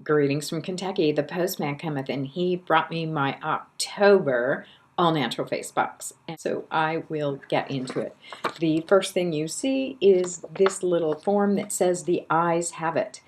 Greetings from Kentucky. The postman cometh, and he brought me my October all natural face box. And so I will get into it. The first thing you see is this little form that says the eyes have it.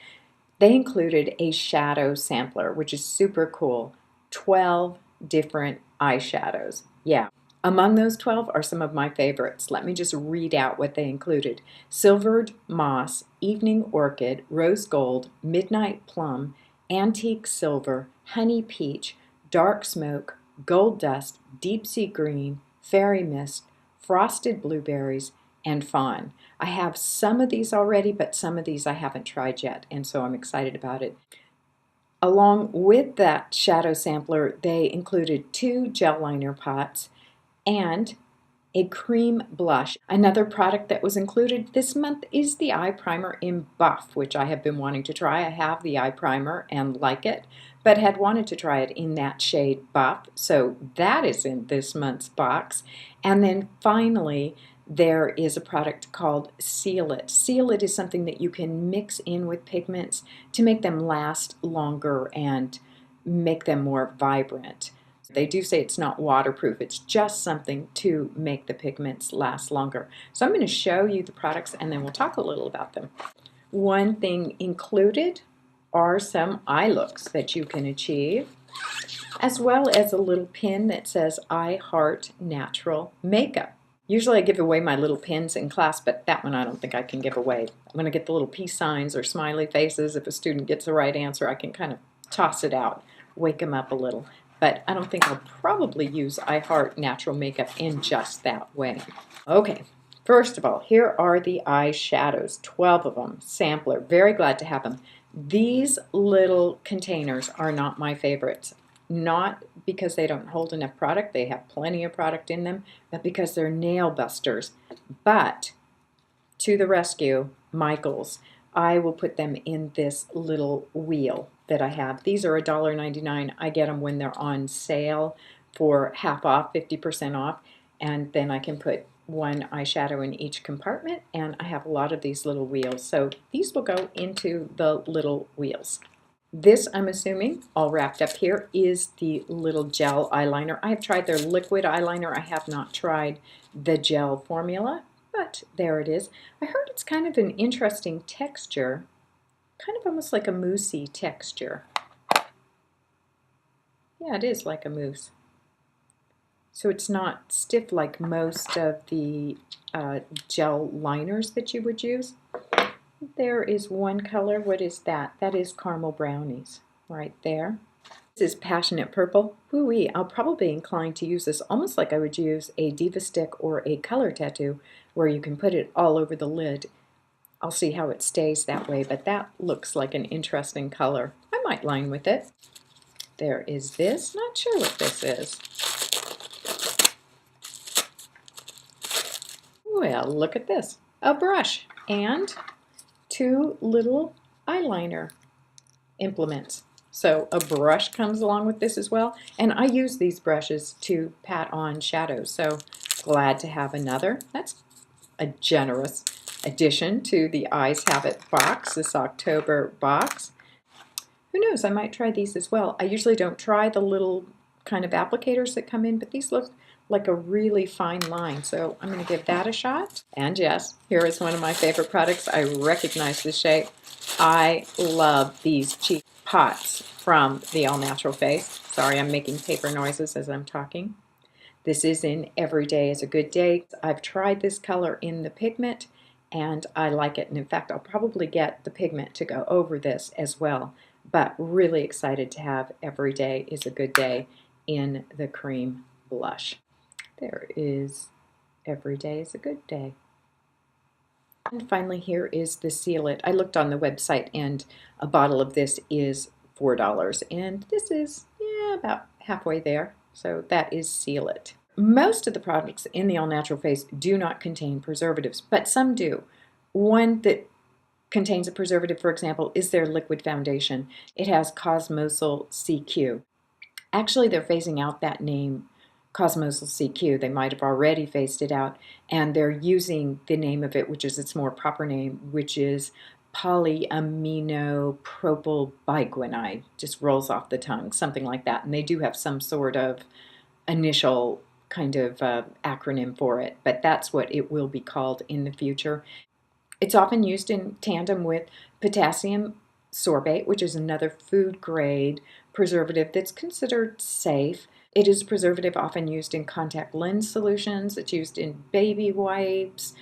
They included a shadow sampler, which is super cool. 12 different eyeshadows. Yeah. Among those 12 are some of my favorites. Let me just read out what they included. Silvered Moss, Evening Orchid, Rose Gold, Midnight Plum, Antique Silver, Honey Peach, Dark Smoke, Gold Dust, Deep Sea Green, Fairy Mist, Frosted Blueberries, and Fawn. I have some of these already, but some of these I haven't tried yet, and so I'm excited about it. Along with that shadow sampler, they included 2 gel liner pots and a cream blush. Another product that was included this month is the eye primer in Buff, which I have been wanting to try. I have the eye primer and like it, but had wanted to try it in that shade Buff, so that is in this month's box. And then finally, there is a product called Seal It. Seal It is something that you can mix in with pigments to make them last longer and make them more vibrant. They do say it's not waterproof, it's just something to make the pigments last longer. So I'm going to show you the products and then we'll talk a little about them. One thing included are some eye looks that you can achieve, as well as a little pin that says I Heart Natural Makeup. Usually I give away my little pins in class, but that one I don't think I can give away. I'm going to get the little peace signs or smiley faces. If a student gets the right answer, I can kind of toss it out, wake them up a little. But I don't think I'll probably use I Heart Natural Makeup in just that way. Okay, first of all, here are the eyeshadows, 12 of them, sampler. Very glad to have them. These little containers are not my favorites. Not because they don't hold enough product, they have plenty of product in them, but because they're nail busters. But to the rescue, Michaels. I will put them in this little wheel that I have. These are $1.99. I get them when they're on sale for half off, 50% off, and then I can put one eyeshadow in each compartment, and I have a lot of these little wheels. So these will go into the little wheels. This, I'm assuming, all wrapped up here, is the little gel eyeliner. I have tried their liquid eyeliner. I have not tried the gel formula. But there it is. I heard it's kind of an interesting texture, kind of almost like a moussey texture. Yeah, it is like a mousse. So it's not stiff like most of the gel liners that you would use. There is one color. What is that? That is Caramel Brownies right there. This is Passionate Purple. Woo-wee, I'll probably be inclined to use this almost like I would use a Diva Stick or a color tattoo where you can put it all over the lid. I'll see how it stays that way, but that looks like an interesting color. I might line with it. There is this. Not sure what this is. Well, look at this. A brush and 2 little eyeliner implements. So a brush comes along with this as well, and I use these brushes to pat on shadows, so glad to have another. That's a generous addition to the Eyes Have It box, this October box. Who knows, I might try these as well. I usually don't try the little kind of applicators that come in, but these look like a really fine line, so I'm going to give that a shot. And yes, here is one of my favorite products. I recognize the shape. I love these cheap pots from the All Natural Face. Sorry, I'm making paper noises as I'm talking. This is in Every Day is a Good Day. I've tried this color in the pigment and I like it. And in fact, I'll probably get the pigment to go over this as well. But really excited to have Every Day is a Good Day in the cream blush. There is Every Day is a Good Day. And finally, here is the Seal It. I looked on the website and a bottle of this is $4. And this is, yeah, about halfway there. So that is Seal It. Most of the products in the All Natural Face do not contain preservatives, but some do. One that contains a preservative, for example, is their liquid foundation. It has Cosmosul CQ. Actually, they're phasing out that name, Cosmosul CQ. They might have already phased it out, and they're using the name of it, which is its more proper name, which is polyaminopropylbiguanide, just rolls off the tongue, something like that. And they do have some sort of initial kind of acronym for it, but that's what it will be called in the future. It's often used in tandem with potassium sorbate, which is another food grade preservative that's considered safe. It is a preservative often used in contact lens solutions. It's used in baby wipes,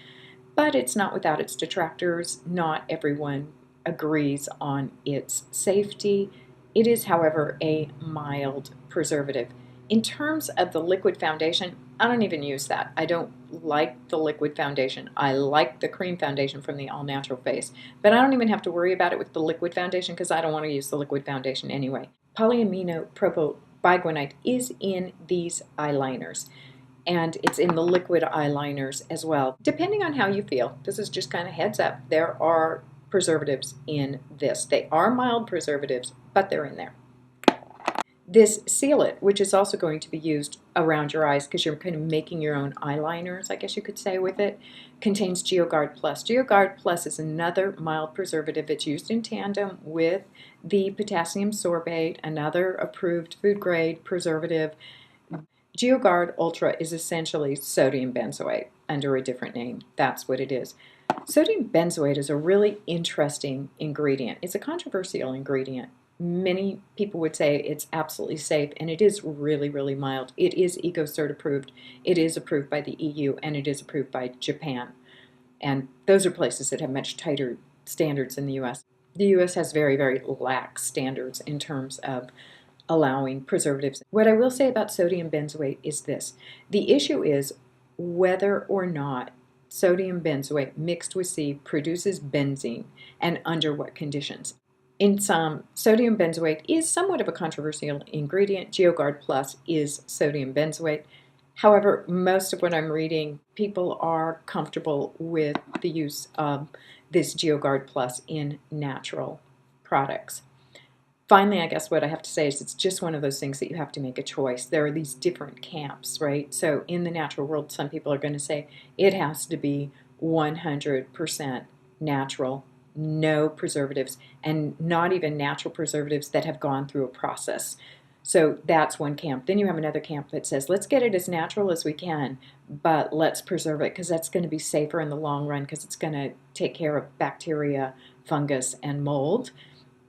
but it's not without its detractors. Not everyone agrees on its safety. It is, however, a mild preservative. In terms of the liquid foundation, I don't even use that. I don't like the liquid foundation. I like the cream foundation from the All Natural Face, but I don't even have to worry about it with the liquid foundation because I don't want to use the liquid foundation anyway. Polyaminopropylbiguanide is in these eyeliners, and it's in the liquid eyeliners as well. Depending on how you feel, this is just kind of heads up, there are preservatives in this. They are mild preservatives, but they're in there. This Seal It, which is also going to be used around your eyes because you're kind of making your own eyeliners, I guess you could say, with it, contains GeoGuard Plus. GeoGuard Plus is another mild preservative. It's used in tandem with the potassium sorbate, another approved food grade preservative. GeoGuard Ultra is essentially sodium benzoate under a different name. That's what it is. Sodium benzoate is a really interesting ingredient. It's a controversial ingredient. Many people would say it's absolutely safe, and it is really, really mild. It is EcoCert approved. It is approved by the EU, and it is approved by Japan. And those are places that have much tighter standards than the US. The US has very, very lax standards in terms of allowing preservatives. What I will say about sodium benzoate is this. The issue is whether or not sodium benzoate mixed with C produces benzene, and under what conditions. In some, sodium benzoate is somewhat of a controversial ingredient. GeoGuard Plus is sodium benzoate. However, most of what I'm reading, people are comfortable with the use of this GeoGuard Plus in natural products. Finally, I guess what I have to say is it's just one of those things that you have to make a choice. There are these different camps, right? So in the natural world, some people are going to say it has to be 100% natural, no preservatives, and not even natural preservatives that have gone through a process. So that's one camp. Then you have another camp that says, let's get it as natural as we can, but let's preserve it because that's going to be safer in the long run because it's going to take care of bacteria, fungus, and mold.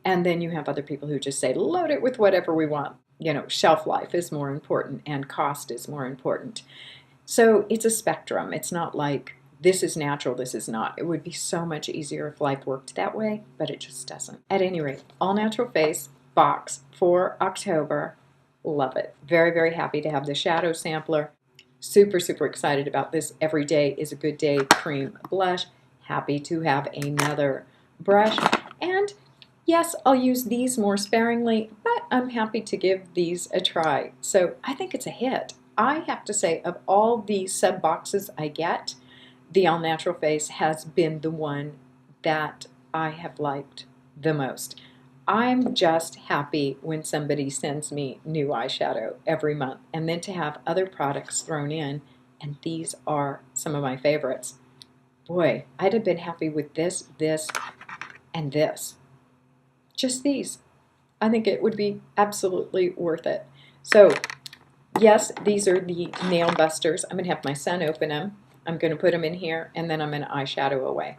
And then you have other people who just say, load it with whatever we want. You know, shelf life is more important and cost is more important. So it's a spectrum. It's not like this is natural, this is not. It would be so much easier if life worked that way, but it just doesn't. At any rate, All Natural Face box for October. Love it. Very, very happy to have the shadow sampler. Super, super excited about this. Every Day is a Good Day cream blush. Happy to have another brush. And yes, I'll use these more sparingly, but I'm happy to give these a try. So I think it's a hit. I have to say, of all the sub boxes I get, the All Natural Face has been the one that I have liked the most. I'm just happy when somebody sends me new eyeshadow every month, and then to have other products thrown in, and these are some of my favorites. Boy, I'd have been happy with this, and this. Just these. I think it would be absolutely worth it. So, yes, these are the nail busters. I'm going to have my son open them. I'm going to put them in here, and then I'm going to eyeshadow away.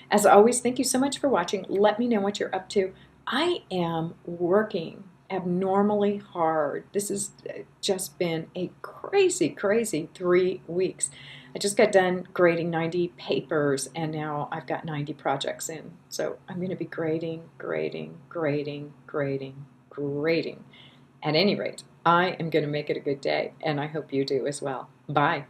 As always, thank you so much for watching. Let me know what you're up to. I am working abnormally hard. This has just been a crazy, crazy 3 weeks. I just got done grading 90 papers, and now I've got 90 projects in. So I'm going to be grading. At any rate, I am going to make it a good day, and I hope you do as well. Bye.